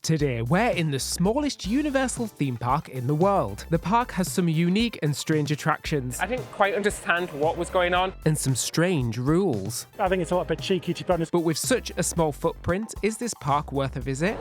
Today, we're in the smallest Universal theme park in the world. The park has some unique and strange attractions. I didn't quite understand what was going on. And some strange rules. I think it's a little bit cheeky, to be honest. But with such a small footprint, is this park worth a visit?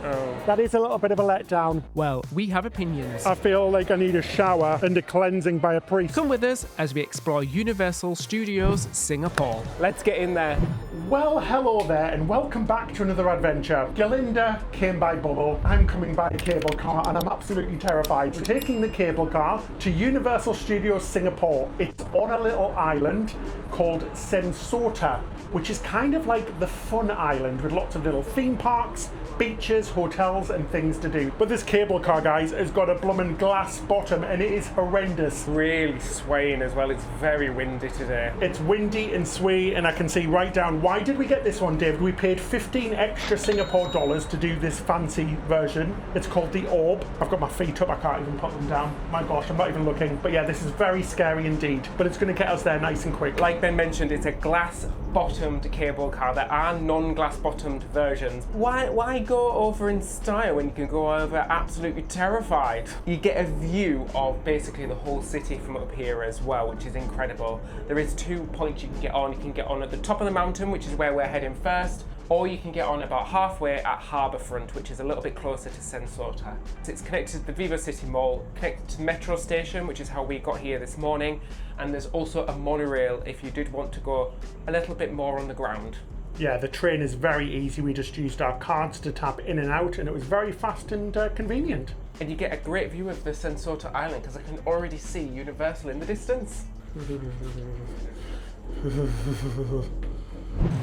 That is a little bit of a letdown. Well, we have opinions. I feel like I need a shower and a cleansing by a priest. Come with us as we explore Universal Studios Singapore. Let's get in there. Well, hello there, and welcome back to another adventure. Galinda came by bubble, I'm coming by cable car, and I'm absolutely terrified. We're taking the cable car to Universal Studios Singapore. It's on a little island called Sentosa, which is kind of like the fun island with lots of little theme parks, beaches, hotels, and things to do. But this cable car, guys, has got a bloomin' glass bottom, and it is horrendous. Really swaying as well. It's very windy today. It's windy and sway, and I can see right down. Why did we get this one, David? We paid 15 extra Singapore dollars to do this fancy version. It's called the Orb. I've got my feet up, I can't even put them down. My gosh, I'm not even looking. But yeah, this is very scary indeed. But it's going to get us there nice and quick. Like Ben mentioned, it's a glass-bottomed cable car. There are non-glass-bottomed versions. Why go over in style when you can go over absolutely terrified? You get a view of basically the whole city from up here as well, which is incredible. There is 2 points you can get on. You can get on at the top of the mountain, which is where we're heading first, or you can get on about halfway at Harbourfront, which is a little bit closer to Sentosa. It's connected to the Vivo City Mall, connected to the metro station, which is how we got here this morning, and there's also a monorail if you did want to go a little bit more on the ground. Yeah, the train is very easy. We just used our cards to tap in and out, and it was very fast and convenient. And you get a great view of the Sentosa Island, because I can already see Universal in the distance.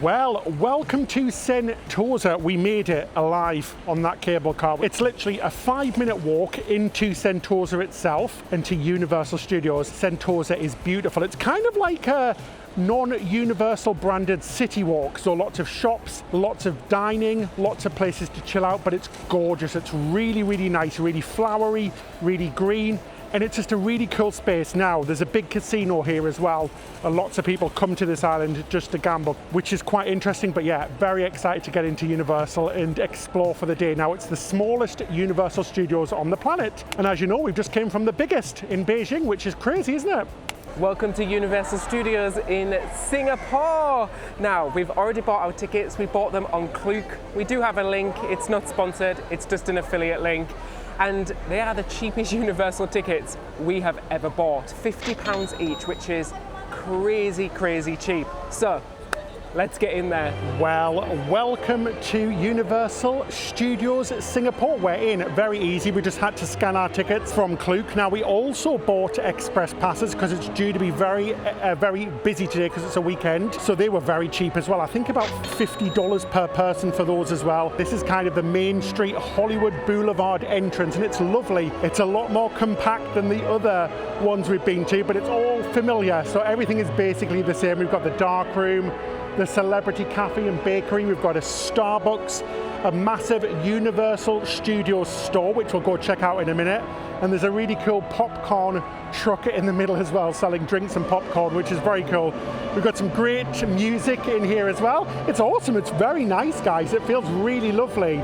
Well, welcome to Sentosa. We made it alive on that cable car. It's literally a 5-minute walk into Sentosa itself and to Universal Studios. Sentosa is beautiful. It's kind of like a non-Universal branded city walk. So lots of shops, lots of dining, lots of places to chill out, but it's gorgeous. It's really, really nice, really flowery, really green. And it's just a really cool space. Now, there's a big casino here as well, and lots of people come to this island just to gamble, which is quite interesting. But yeah, very excited to get into Universal and explore for the day. Now, it's the smallest Universal Studios on the planet. And as you know, we've just came from the biggest in Beijing, which is crazy, isn't it? Welcome to Universal Studios in Singapore. Now, we've already bought our tickets. We bought them on Klook. We do have a link. It's not sponsored. It's just an affiliate link. And they are the cheapest Universal tickets we have ever bought. £50 each, which is crazy, crazy cheap. So, let's get in there. Well, welcome to Universal Studios Singapore. We're in very easy. We just had to scan our tickets from Klook. Now, we also bought express passes because it's due to be very busy today because it's a weekend. So they were very cheap as well. I think about $50 per person for those as well. This is kind of the Main Street Hollywood Boulevard entrance, and it's lovely. It's a lot more compact than the other ones we've been to, but it's all familiar. So everything is basically the same. We've got the dark room, the Celebrity Cafe and Bakery, we've got a Starbucks, a massive Universal Studios store, which we'll go check out in a minute, and there's a really cool popcorn truck in the middle as well, selling drinks and popcorn, which is very cool. We've got some great music in here as well. It's awesome, it's very nice, guys. It feels really lovely.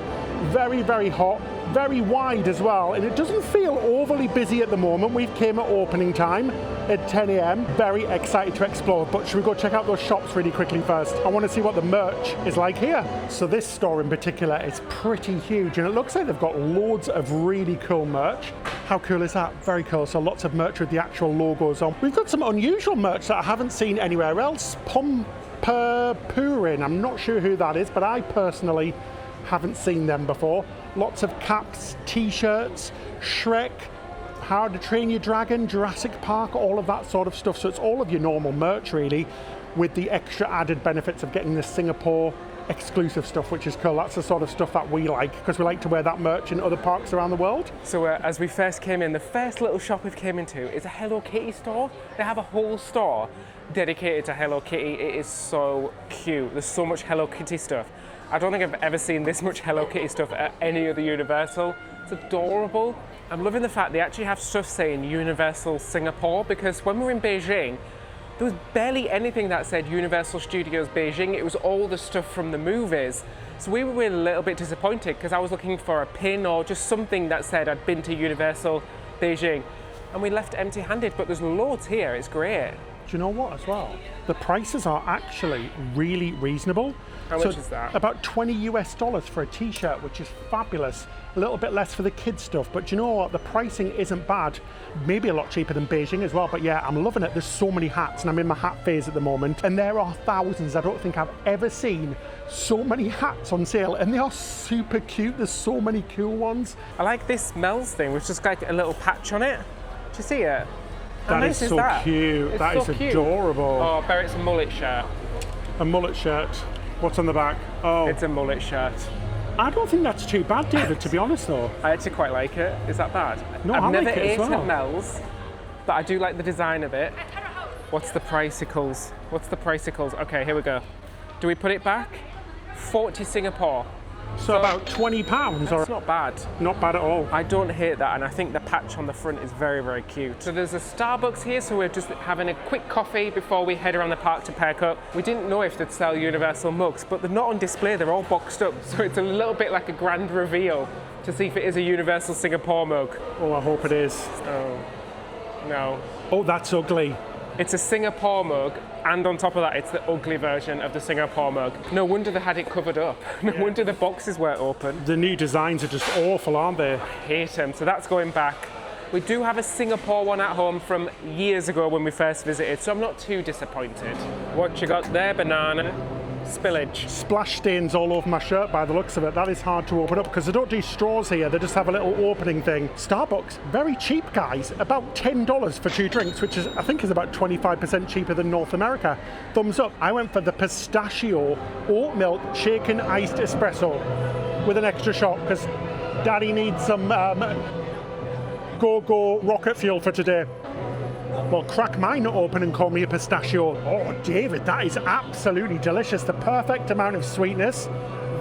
Very, very hot, very wide as well, and it doesn't feel overly busy at the moment. We've came at opening time at 10 a.m. Very excited to explore, but should we go check out those shops really quickly first? I want to see what the merch is like here. So this store in particular is pretty huge, and it looks like they've got loads of really cool merch. How cool is that? Very cool. So lots of merch with the actual logos on. We've got some unusual merch that I haven't seen anywhere else. Purin. I'm not sure who that is, but I personally haven't seen them before. Lots of caps, t-shirts, Shrek, How to Train Your Dragon, Jurassic Park, all of that sort of stuff. So it's all of your normal merch really, with the extra added benefits of getting the Singapore exclusive stuff, which is cool. That's the sort of stuff that we like, because we like to wear that merch in other parks around the world. So as we first came in, the first little shop we came into is a Hello Kitty store. They have a whole store dedicated to Hello Kitty. It is so cute. There's so much Hello Kitty stuff. I don't think I've ever seen this much Hello Kitty stuff at any other Universal. It's adorable. I'm loving the fact they actually have stuff saying Universal Singapore, because when we were in Beijing, there was barely anything that said Universal Studios Beijing. It was all the stuff from the movies. So we were a little bit disappointed because I was looking for a pin or just something that said I'd been to Universal Beijing, and we left empty-handed, but there's loads here. It's great. Do you know what as well? The prices are actually really reasonable. How much is that? About $20 for a t-shirt, which is fabulous. A little bit less for the kids stuff, but do you know what? The pricing isn't bad. Maybe a lot cheaper than Beijing as well, but yeah, I'm loving it. There's so many hats, and I'm in my hat phase at the moment, and there are thousands. I don't think I've ever seen so many hats on sale, and they are super cute. There's so many cool ones. I like this Mel's thing, which is just like a little patch on it. Do you see it? That is so cute. That is adorable. Oh, I bet it's a mullet shirt. A mullet shirt. What's on the back? Oh, it's a mullet shirt. I don't think that's too bad, David, to be honest though. I actually quite like it. Is that bad? No, I've I never like it ate as well. at Mel's, but I do like the design of it. What's the pricicles? What's the pricicles? Okay, here we go. Do we put it back? 40 Singapore. So about £20 or It's not bad. not bad at all. I don't hate that, and I think the patch on the front is very, very cute. So there's a Starbucks here, so we're just having a quick coffee before we head around the park to pack up. We didn't know if they'd sell Universal mugs, but they're not on display, they're all boxed up. So it's a little bit like a grand reveal to see if it is a Universal Singapore mug. Oh, I hope it is. Oh, no. Oh, that's ugly. It's a Singapore mug, and on top of that, it's the ugly version of the Singapore mug. No wonder they had it covered up. No wonder the boxes weren't open. The new designs are just awful, aren't they? Hate them, so that's going back. We do have a Singapore one at home from years ago when we first visited, so I'm not too disappointed. What you got there, banana? Spillage. Splash stains all over my shirt by the looks of it. That is hard to open up because they don't do straws here. They just have a little opening thing. Starbucks, very cheap, guys. About $10 for 2 drinks, which is, I think, is about 25% cheaper than North America. Thumbs up. I went for the pistachio oat milk shaken iced espresso with an extra shot because Daddy needs some go-go rocket fuel for today. Well, crack mine open and call me a pistachio. Oh, David, that is absolutely delicious. The perfect amount of sweetness.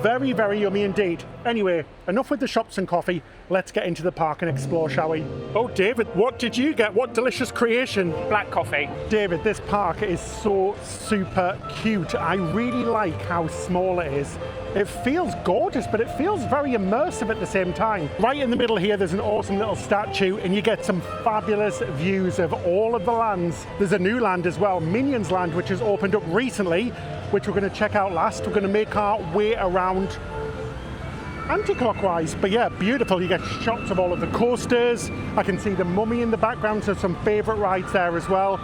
Very, very yummy indeed. Anyway, enough with the shops and coffee. Let's get into the park and explore, shall we? Oh, David, what did you get? What delicious creation. Black coffee. David, this park is so super cute. I really like how small it is. It feels gorgeous, but it feels very immersive at the same time. Right in the middle here, there's an awesome little statue, and you get some fabulous views of all of the lands. There's a new land as well, Minion's Land, which has opened up recently, which we're going to check out last. We're going to make our way around anti-clockwise, but yeah, beautiful. You get shots of all of the coasters. I can see the Mummy in the background, so some favourite rides there as well.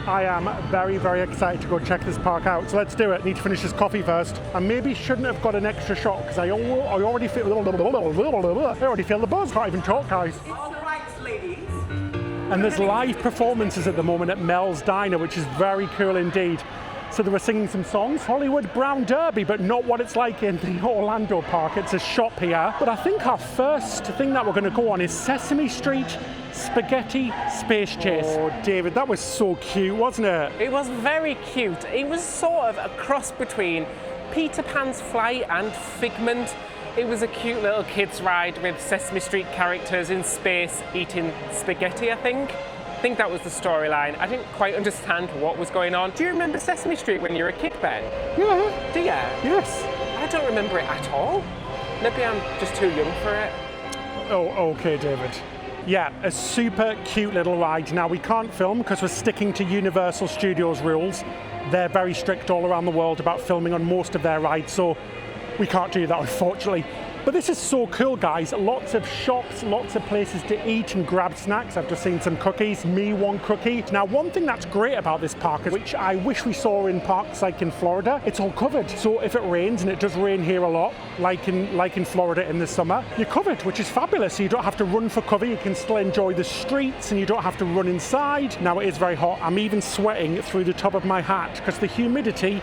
I am very, very excited to go check this park out. So let's do it. Need to finish this coffee first. I maybe shouldn't have got an extra shot because I already feel the buzz. Can't even talk, guys. All right, ladies. And there's live performances at the moment at Mel's Diner, which is very cool indeed. So they were singing some songs, Hollywood Brown Derby, but not what it's like in the Orlando park. It's a shop here. But I think our first thing that we're going to go on is Sesame Street Spaghetti Space Chase. Oh, David, that was so cute, wasn't it? It was very cute. It was sort of a cross between Peter Pan's Flight and Figment. It was a cute little kids ride with Sesame Street characters in space eating spaghetti, I think. I think that was the storyline. I didn't quite understand what was going on. Do you remember Sesame Street when you were a kid, Ben? Yeah. Do you? Yes. I don't remember it at all. Maybe I'm just too young for it. Oh, okay, David. Yeah, a super cute little ride. Now, we can't film because we're sticking to Universal Studios rules. They're very strict all around the world about filming on most of their rides, so we can't do that, unfortunately. But this is so cool, guys. Lots of shops, lots of places to eat and grab snacks. I've just seen some cookies, me one cookie. Now, one thing that's great about this park, which I wish we saw in parks like in Florida, it's all covered. So if it rains, and it does rain here a lot, like in Florida in the summer, you're covered, which is fabulous. So you don't have to run for cover. You can still enjoy the streets and you don't have to run inside. Now, it is very hot. I'm even sweating through the top of my hat because the humidity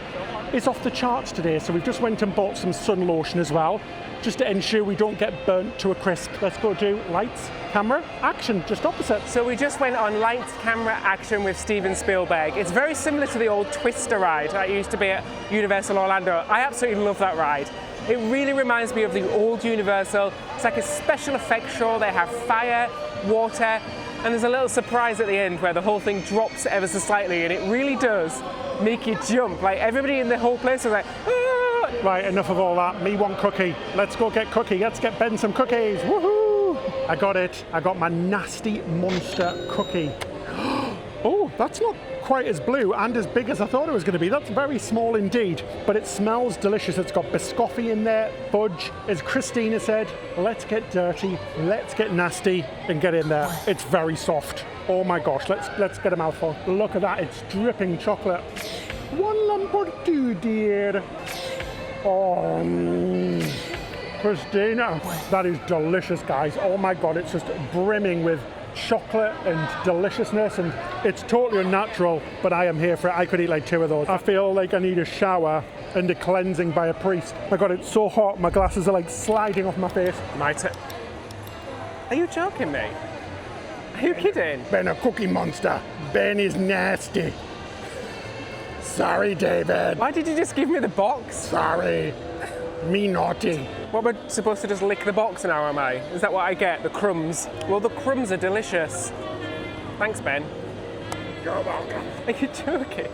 is off the charts today. So we've just went and bought some sun lotion as well, just to ensure we don't get burnt to a crisp. Let's go do lights, camera, action, just opposite. So we just went on lights, camera, action with Steven Spielberg. It's very similar to the old Twister ride that used to be at Universal Orlando. I absolutely love that ride. It really reminds me of the old Universal. It's like a special effects show. They have fire, water, and there's a little surprise at the end where the whole thing drops ever so slightly, and it really does make you jump. Like everybody in the whole place was like, ah! Right, enough of all that. Me want cookie. Let's go get cookie. Let's get Ben some cookies. Woohoo! I got it. I got my nasty monster cookie. Oh, that's not quite as blue and as big as I thought it was going to be. That's very small indeed, but it smells delicious. It's got biscotti in there, fudge. As Christina said, let's get dirty, let's get nasty and get in there. It's very soft. Oh my gosh, let's get a mouthful. Look at that, it's dripping chocolate. One lump or two, dear. Oh, Christina, that is delicious, guys. Oh my God, it's just brimming with chocolate and deliciousness, and it's totally unnatural, but I am here for it. I could eat like 2 of those. I feel like I need a shower and a cleansing by a priest. My God, it's so hot. My glasses are like sliding off my face. Are you joking me? Are you kidding? Ben a cookie monster. Ben is nasty. Sorry, David. Why did you just give me the box? Sorry. Me naughty. What, we're supposed to just lick the box now, am I? Is that what I get? The crumbs? Well, the crumbs are delicious. Thanks, Ben. You're welcome. Are you joking?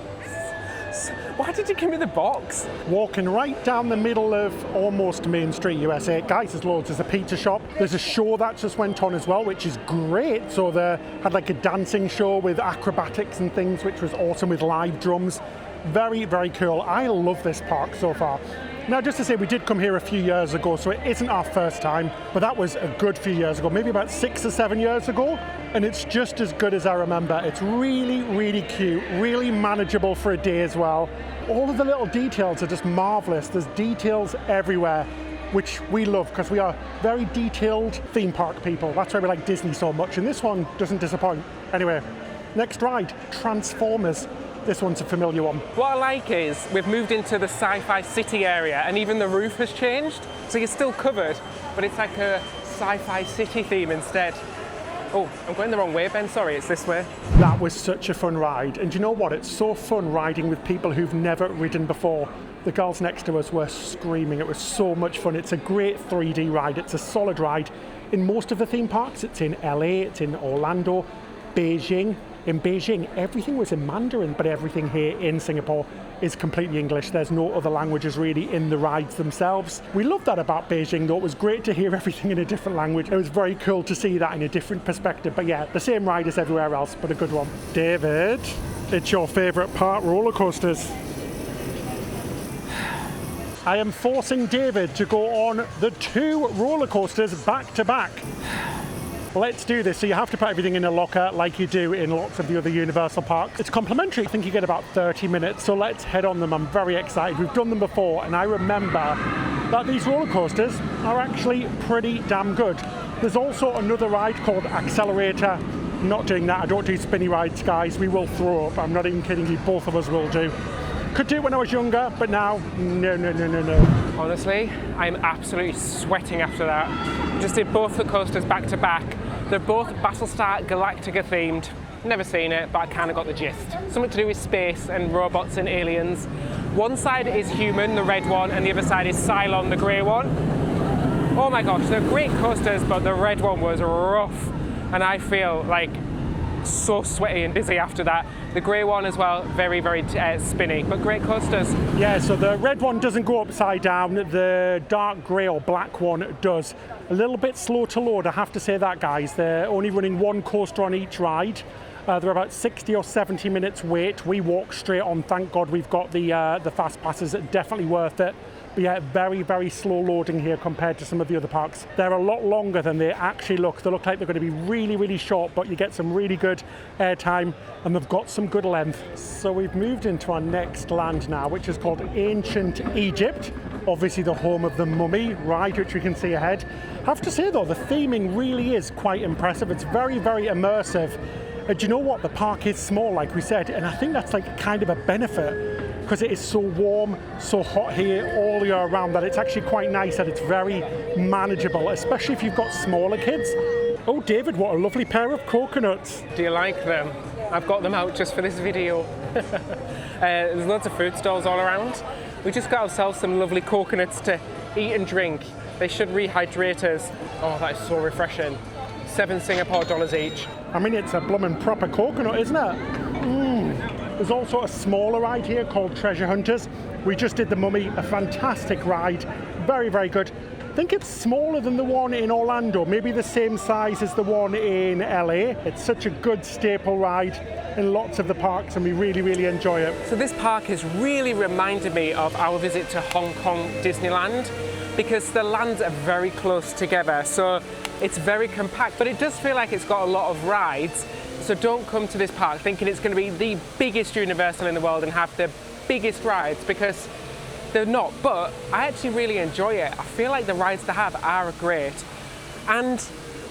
Why did you give me the box? Walking right down the middle of almost Main Street, USA. Guys, there's loads. There's a pizza shop. There's a show that just went on as well, which is great. So they had like a dancing show with acrobatics and things, which was awesome with live drums. Very, very cool. I love this park so far. Now, just to say, we did come here a few years ago, so it isn't our first time, but that was a good few years ago, maybe about 6 or 7 years ago, and it's just as good as I remember. It's really, really cute, really manageable for a day as well. All of the little details are just marvelous. There's details everywhere, which we love because we are very detailed theme park people. That's why we like Disney so much, and this one doesn't disappoint. Anyway, next ride, Transformers. This one's a familiar one. What I like is we've moved into the Sci-Fi City area, and even the roof has changed. So you're still covered, but it's like a Sci-Fi City theme instead. Oh, I'm going the wrong way, Ben. Sorry, it's this way. That was such a fun ride. And you know what? It's so fun riding with people who've never ridden before. The girls next to us were screaming. It was so much fun. It's a great 3D ride. It's a solid ride. In most of the theme parks, it's in LA, it's in Orlando, Beijing. In Beijing, everything was in Mandarin, but everything here in Singapore is completely English. There's no other languages really in the rides themselves. We love that about Beijing, though. It was great to hear everything in a different language. It was very cool to see that in a different perspective. But yeah, the same ride as everywhere else, but a good one. David, it's your favourite part, roller coasters. I am forcing David to go on the 2 roller coasters back to back. Let's do this. So you have to put everything in a locker like you do in lots of the other Universal parks. It's complimentary. I think you get about 30 minutes. So let's head on them. I'm very excited. We've done them before, and I remember that these roller coasters are actually pretty damn good. There's also another ride called Accelerator. I'm not doing that. I don't do spinny rides, guys. We will throw up. I'm not even kidding you. Both of us will do. Could do it when I was younger, but now, no. Honestly, I'm absolutely sweating after that. Just did both the coasters back to back. They're both Battlestar Galactica themed. Never seen it, but I kind of got the gist. Something to do with space and robots and aliens. One side is human, the red one, and the other side is Cylon, the grey one. Oh my gosh, they're great coasters, but the red one was rough. And I feel like so sweaty and dizzy after that. The grey one as well, very, very spinny, but great coasters. Yeah, so the red one doesn't go upside down. The dark grey or black one does. A little bit slow to load, I have to say that, guys. They're only running 1 coaster on each ride. They're about 60 or 70 minutes wait. We walk straight on. Thank God we've got the fast passes. Definitely worth it. But yeah, very, very slow loading here compared to some of the other parks. They're a lot longer than they actually look. They look like they're going to be really, really short, but you get some really good airtime, and they've got some good length. So we've moved into our next land now, which is called Ancient Egypt. Obviously the home of the Mummy ride, which we can see ahead. I have to say though, the theming really is quite impressive. It's very, very immersive. Do you know what? The park is small, like we said, and I think that's like kind of a benefit, because it is so warm, so hot here all year round, that it's actually quite nice that it's very manageable, especially if you've got smaller kids. Oh, David, what a lovely pair of coconuts. Do you like them? I've got them out just for this video. There's loads of food stalls all around. We just got ourselves some lovely coconuts to eat and drink. They should rehydrate us. Oh, that is so refreshing. 7 Singapore dollars each. I mean, it's a bloomin' proper coconut, isn't it? There's also a smaller ride here called Treasure Hunters. We just did the Mummy, a fantastic ride, very, very good. I think it's smaller than the one in Orlando, maybe the same size as the one in LA. It's such a good staple ride in lots of the parks, and we really, really enjoy it. So this park has really reminded me of our visit to Hong Kong Disneyland, because the lands are very close together, so it's very compact, but it does feel like it's got a lot of rides. So don't come to this park thinking it's going to be the biggest Universal in the world and have the biggest rides, because they're not. But I actually really enjoy it. I feel like the rides they have are great. And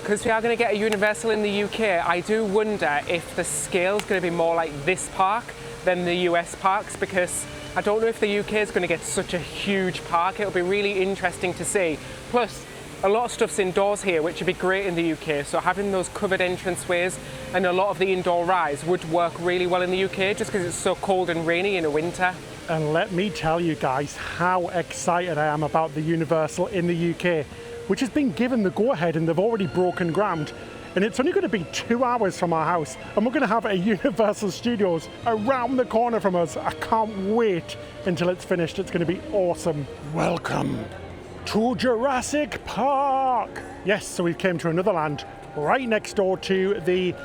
because we are going to get a Universal in the UK, I do wonder if the scale's going to be more like this park than the US parks, because I don't know if the UK is going to get such a huge park. It'll be really interesting to see. Plus, a lot of stuff's indoors here, which would be great in the UK, so having those covered entranceways and a lot of the indoor rides would work really well in the UK, just because it's so cold and rainy in the winter. And let me tell you guys how excited I am about the Universal in the UK, which has been given the go-ahead, and they've already broken ground. And it's only going to be 2 hours from our house, and we're going to have a Universal Studios around the corner from us. I can't wait until it's finished. It's going to be awesome. Welcome to Jurassic Park. Yes, so we came to another land right next door to the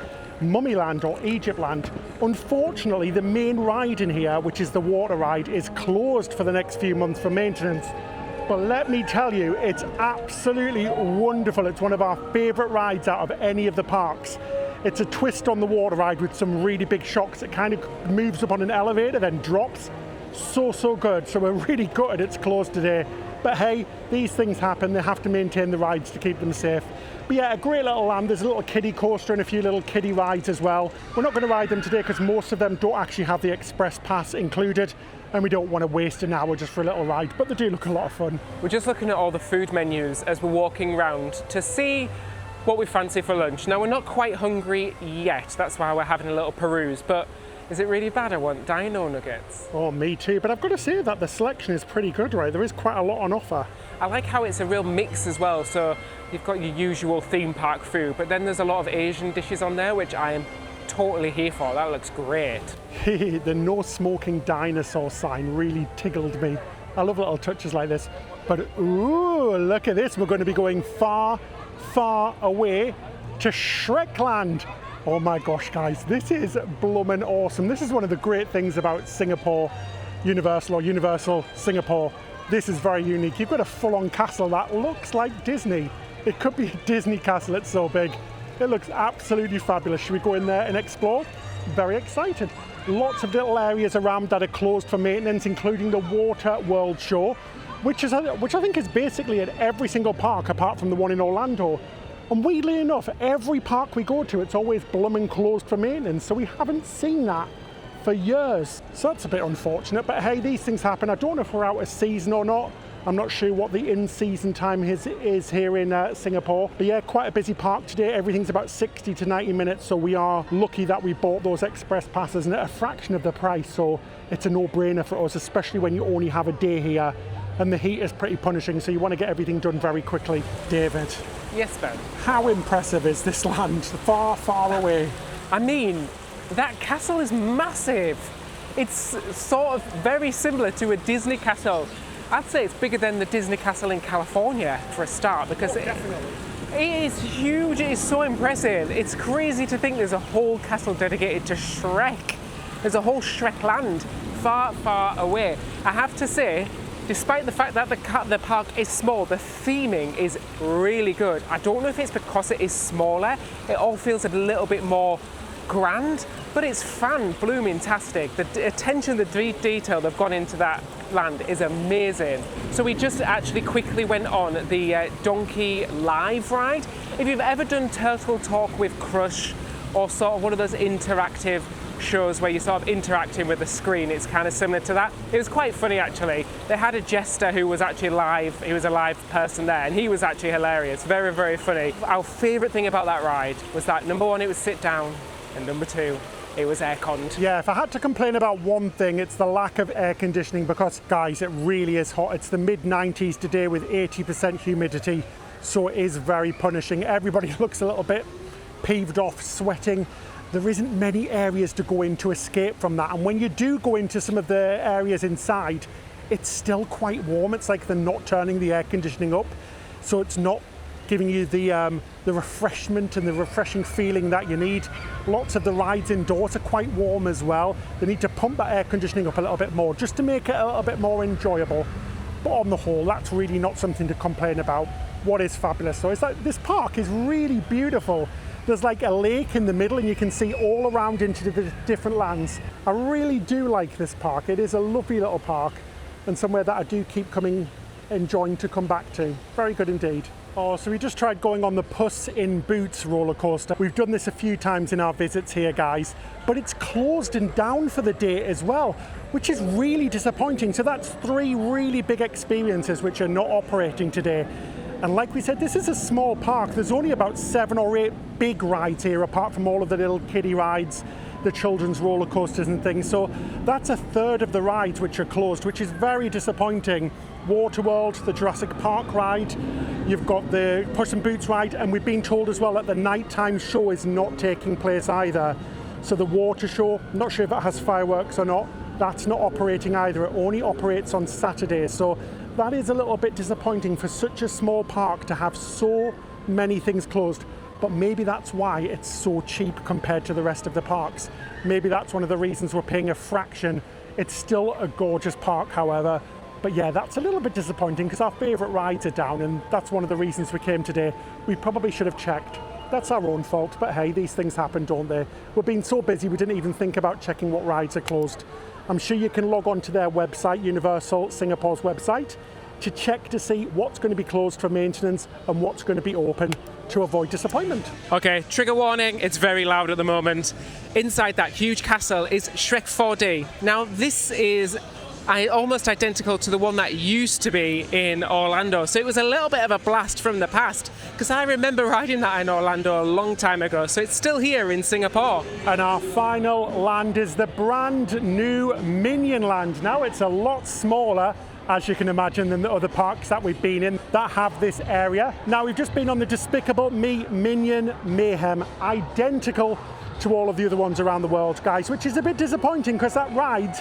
Mummy Land or Egypt Land. Unfortunately, the main ride in here, which is the water ride, is closed for the next few months for maintenance. But let me tell you, it's absolutely wonderful. It's one of our favorite rides out of any of the parks. It's a twist on the water ride with some really big shocks. It kind of moves up on an elevator, then drops. So good. So we're really gutted it's closed today. But hey, these things happen. They have to maintain the rides to keep them safe. But yeah, a great little land. There's a little kiddie coaster and a few little kiddie rides as well. We're not going to ride them today because most of them don't actually have the express pass included, and we don't want to waste an hour just for a little ride, but they do look a lot of fun. We're just looking at all the food menus as we're walking around to see what we fancy for lunch. Now, we're not quite hungry yet. That's why we're having a little peruse, but is it really bad? I want dino nuggets. Oh, me too, but I've got to say that the selection is pretty good, right? There is quite a lot on offer. I like how it's a real mix as well. So you've got your usual theme park food, but then there's a lot of Asian dishes on there, which I am totally here for. That looks great. The no smoking dinosaur sign really tickled me. I love little touches like this. But ooh, look at this. We're going to be going far away to Shrekland. Oh my gosh, guys, this is bloomin' awesome. This is one of the great things about Singapore Universal or Universal Singapore. This is very unique. You've got a full-on castle that looks like Disney. It could be a Disney castle, it's so big. It looks absolutely fabulous. Should we go in there and explore? Very excited. Lots of little areas around that are closed for maintenance, including the Water World Show, which I think is basically at every single park apart from the one in Orlando. And weirdly enough, every park we go to, it's always blooming closed for maintenance, so we haven't seen that for years. So that's a bit unfortunate, but hey, these things happen. I don't know if we're out of season or not. I'm not sure what the in-season time is here in Singapore. But yeah, quite a busy park today. Everything's about 60 to 90 minutes, so we are lucky that we bought those express passes and at a fraction of the price, so it's a no-brainer for us, especially when you only have a day here. And the heat is pretty punishing, so you want to get everything done very quickly. David. Yes, Ben? How impressive is this land? Far away. I mean, that castle is massive. It's sort of very similar to a Disney castle. I'd say it's bigger than the Disney castle in California for a start, because it is huge. It is so impressive. It's crazy to think there's a whole castle dedicated to Shrek. There's a whole Shrek land far away. I have to say, despite the fact that the park is small, the theming is really good. I don't know if it's because it is smaller. It all feels a little bit more grand, but it's fan-blooming-tastic. The attention, the detail they've gone into that land is amazing. So we just actually quickly went on the Donkey Live ride. If you've ever done Turtle Talk with Crush, or sort of one of those interactive shows where you're sort of interacting with the screen, it's kind of similar to that. It was quite funny, actually. They had a jester who was actually live. He was a live person there, and he was actually hilarious. Very funny. Our favourite thing about that ride was that, number one, it was sit down, and number two, it was air-conned. Yeah, if I had to complain about one thing, it's the lack of air conditioning, because, guys, it really is hot. It's the mid-90s today with 80% humidity, so it is very punishing. Everybody looks a little bit peeved off, sweating. there isn't many areas to go in to escape from that. And when you do go into some of the areas inside, it's still quite warm. It's like they're not turning the air conditioning up, so it's not giving you the refreshment and the refreshing feeling that you need. Lots of the rides indoors are quite warm as well. They need to pump that air conditioning up a little bit more just to make it a little bit more enjoyable. But on the whole, that's really not something to complain about. What is fabulous though is that this park is really beautiful. There's like a lake in the middle and you can see all around into the different lands. I really do like this park. It is a lovely little park and somewhere that I do keep enjoying to come back to. Very good indeed. Oh, so we just tried going on the Puss in Boots roller coaster. We've done this a few times in our visits here, guys, but it's closed and down for the day as well, which is really disappointing. So that's 3 really big experiences which are not operating today. And like we said, this is a small park. There's only about 7 or 8 big rides here, apart from all of the little kiddie rides, the children's roller coasters and things. So that's a third of the rides which are closed, which is very disappointing. Waterworld, the Jurassic Park ride, you've got the Puss in Boots ride, and we've been told as well that the nighttime show is not taking place either. So the water show, I'm not sure if it has fireworks or not, that's not operating either. It only operates on Saturdays. So that is a little bit disappointing for such a small park to have so many things closed. But maybe that's why it's so cheap compared to the rest of the parks. Maybe that's one of the reasons we're paying a fraction. It's still a gorgeous park, however. But yeah, that's a little bit disappointing because our favourite rides are down, and that's one of the reasons we came today. We probably should have checked. That's our own fault, but hey, these things happen, don't they? We've been so busy we didn't even think about checking what rides are closed. I'm sure you can log on to their website, Universal Singapore's website, to check to see what's going to be closed for maintenance and what's going to be open to avoid disappointment. Okay, trigger warning, it's very loud at the moment. Inside that huge castle is Shrek 4D. Now this is almost identical to the one that used to be in Orlando, so it was a little bit of a blast from the past because I remember riding that in Orlando a long time ago, so it's still here in Singapore. And our final land is the brand new Minion land. Now it's a lot smaller, as you can imagine, than the other parks that we've been in that have this area. Now we've just been on the Despicable Me Minion Mayhem, identical to all of the other ones around the world, guys, which is a bit disappointing because that ride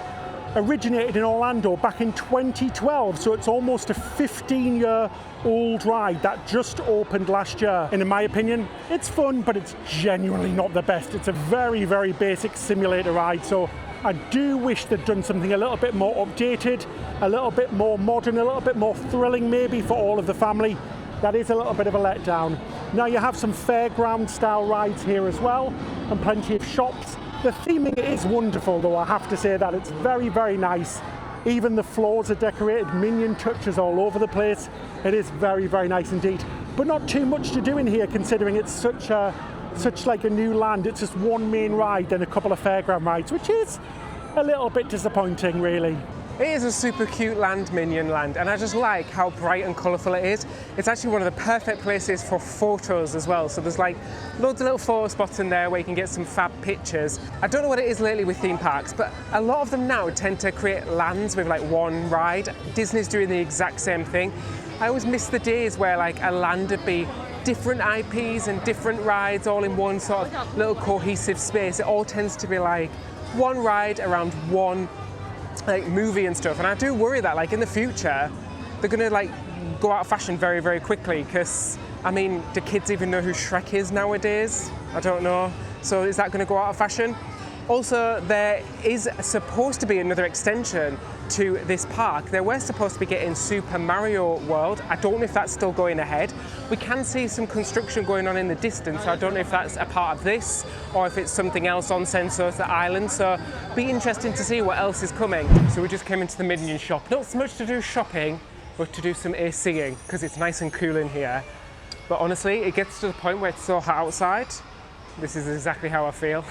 originated in Orlando back in 2012, so it's almost a 15-year-old ride that just opened last year. And in my opinion, it's fun, but it's genuinely not the best. It's a very, very basic simulator ride, so I do wish they'd done something a little bit more updated, a little bit more modern, a little bit more thrilling maybe for all of the family. That is a little bit of a letdown. Now you have some fairground-style rides here as well, and plenty of shops. The theming is wonderful though, I have to say that. It's very, very nice. Even the floors are decorated, Minion touches all over the place. It is very, very nice indeed. But not too much to do in here considering it's such like a new land. It's just one main ride and a couple of fairground rides, which is a little bit disappointing really. It is a super cute land, Minion Land, and I just like how bright and colourful it is. It's actually one of the perfect places for photos as well. So there's like loads of little photo spots in there where you can get some fab pictures. I don't know what it is lately with theme parks, but a lot of them now tend to create lands with like one ride. Disney's doing the exact same thing. I always miss the days where like a land would be different IPs and different rides all in one sort of little cohesive space. It all tends to be like one ride around one like movie and stuff, and I do worry that like in the future they're gonna like go out of fashion very, very quickly because I mean, do kids even know who Shrek is nowadays? I don't know. So is that gonna go out of fashion? Also, there is supposed to be another extension to this park. They were supposed to be getting Super Mario World. I don't know if that's still going ahead. We can see some construction going on in the distance, so I don't know if that's a part of this or if it's something else on Sentosa Island. So it'll be interesting to see what else is coming. So we just came into the Minion shop. Not so much to do shopping, but to do some ACing because it's nice and cool in here. But honestly, it gets to the point where it's so hot outside. This is exactly how I feel.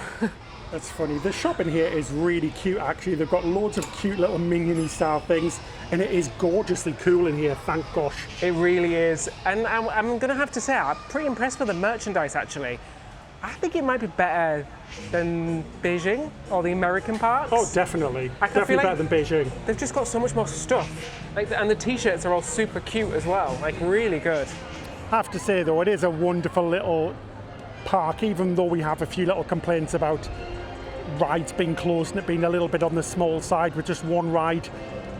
That's funny. The shop in here is really cute actually. They've got loads of cute little Minion-y style things and it is gorgeously cool in here, thank gosh. It really is. And I'm gonna have to say, I'm pretty impressed with the merchandise actually. I think it might be better than Beijing or the American parks. Oh, definitely. Definitely better than Beijing. They've just got so much more stuff. Like, and the t-shirts are all super cute as well, like really good. I have to say though, it is a wonderful little park, even though we have a few little complaints about rides being closed and it being a little bit on the small side with just one ride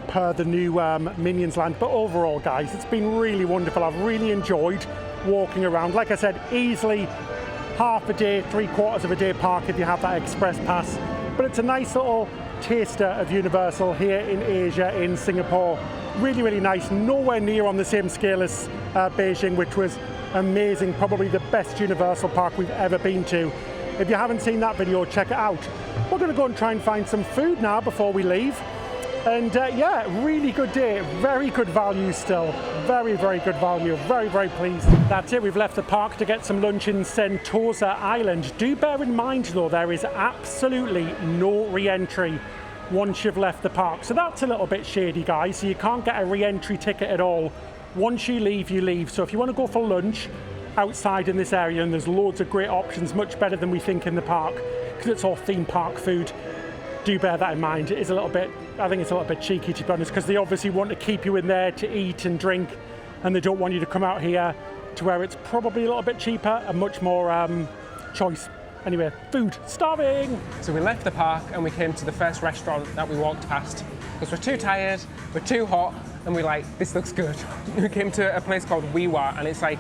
per the new Minions land. But overall, guys, it's been really wonderful. I've really enjoyed walking around. Like I said, easily half a day, 3/4 of a day park if you have that express pass. But it's a nice little taster of Universal here in Asia, in Singapore. Really, really nice. Nowhere near on the same scale as Beijing, which was amazing. Probably the best Universal park we've ever been to. If you haven't seen that video, check it out. We're going to go and try and find some food now before we leave. And yeah, really good day. Very good value still. Very, very good value. Very, very pleased. That's it. We've left the park to get some lunch in Sentosa Island. Do bear in mind, though, there is absolutely no re-entry once you've left the park. So that's a little bit shady, guys. So you can't get a re-entry ticket at all. Once you leave, you leave. So if you want to go for lunch outside in this area, and there's loads of great options, much better than we think in the park, because it's all theme park food, do bear that in mind. It is a little bit, I think it's a little bit cheeky, to be honest, because they obviously want to keep you in there to eat and drink, and they don't want you to come out here to where it's probably a little bit cheaper and much more choice. Anyway, food, starving! So we left the park and we came to the first restaurant that we walked past, because we're too tired, we're too hot, and we're like, this looks good. We came to a place called Wiwa, and it's like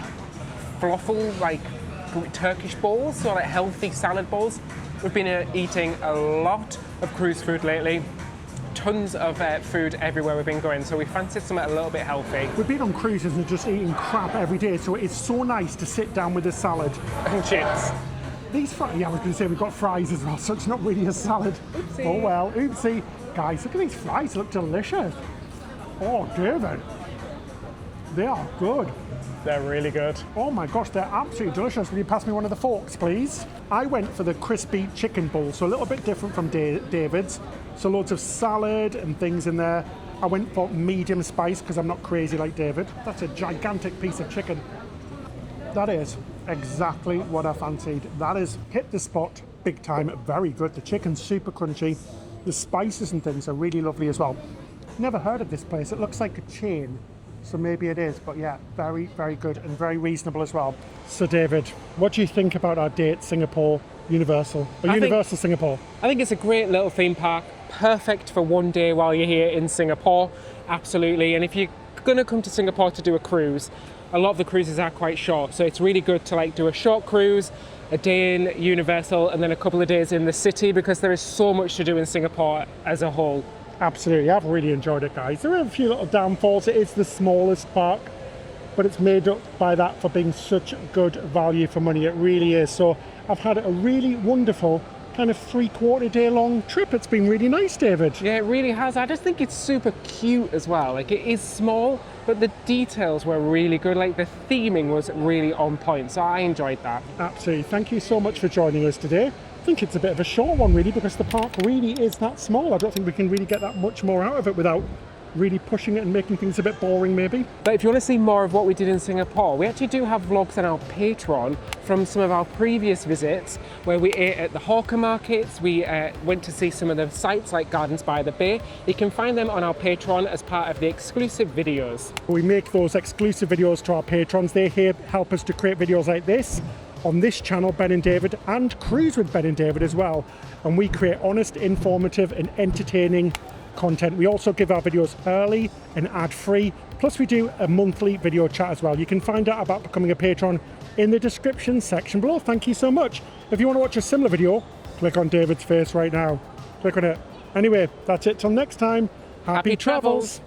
falafel, like Turkish bowls, so like healthy salad bowls. We've been eating a lot of cruise food lately. Tons of food everywhere we've been going, so we fancied something a little bit healthy. We've been on cruises and just eating crap every day, so it's so nice to sit down with a salad. And chips. These fries, yeah, I was going to say we've got fries as well, so it's not really a salad. Oopsie. Oh well, oopsie. Guys, look at these fries, they look delicious. Oh, David, they are good. They're really good. Oh my gosh, they're absolutely delicious. Will you pass me one of the forks, please? I went for the crispy chicken bowl, so a little bit different from David's. So loads of salad and things in there. I went for medium spice because I'm not crazy like David. That's a gigantic piece of chicken. That is exactly what I fancied. That is hit the spot big time. Very good. The chicken's super crunchy. The spices and things are really lovely as well. Never heard of this place. It looks like a chain, so maybe it is, but yeah, very, very good and very reasonable as well. So David, what do you think about our day at Singapore Universal, Universal Singapore? I think it's a great little theme park, perfect for one day while you're here in Singapore, absolutely. And if you're gonna come to Singapore to do a cruise, a lot of the cruises are quite short, so it's really good to like do a short cruise, a day in Universal, and then a couple of days in the city, because there is so much to do in Singapore as a whole. Absolutely, I've really enjoyed it, guys. There are a few little downfalls. It is the smallest park, but it's made up by that for being such good value for money. It really is. So I've had a really wonderful kind of 3/4 day long trip. It's been really nice, David. Yeah, it really has. I just think it's super cute as well. Like, it is small, but the details were really good. Like, the theming was really on point, so I enjoyed that. Absolutely. Thank you so much for joining us today. I think it's a bit of a short one, really, because the park really is that small. I don't think we can really get that much more out of it without really pushing it and making things a bit boring, maybe. But if you want to see more of what we did in Singapore, we actually do have vlogs on our Patreon from some of our previous visits, where we ate at the hawker markets, we went to see some of the sites like Gardens by the Bay. You can find them on our Patreon as part of the exclusive videos. We make those exclusive videos to our patrons. They help us to create videos like this on this channel, Ben and David, and Cruise with Ben and David as well. And we create honest, informative and entertaining content. We also give our videos early and ad-free, plus we do a monthly video chat as well. You can find out about becoming a patron in the description section below. Thank you so much. If you want to watch a similar video, click on David's face right now. Click on it. Anyway, that's it till next time. Happy travels.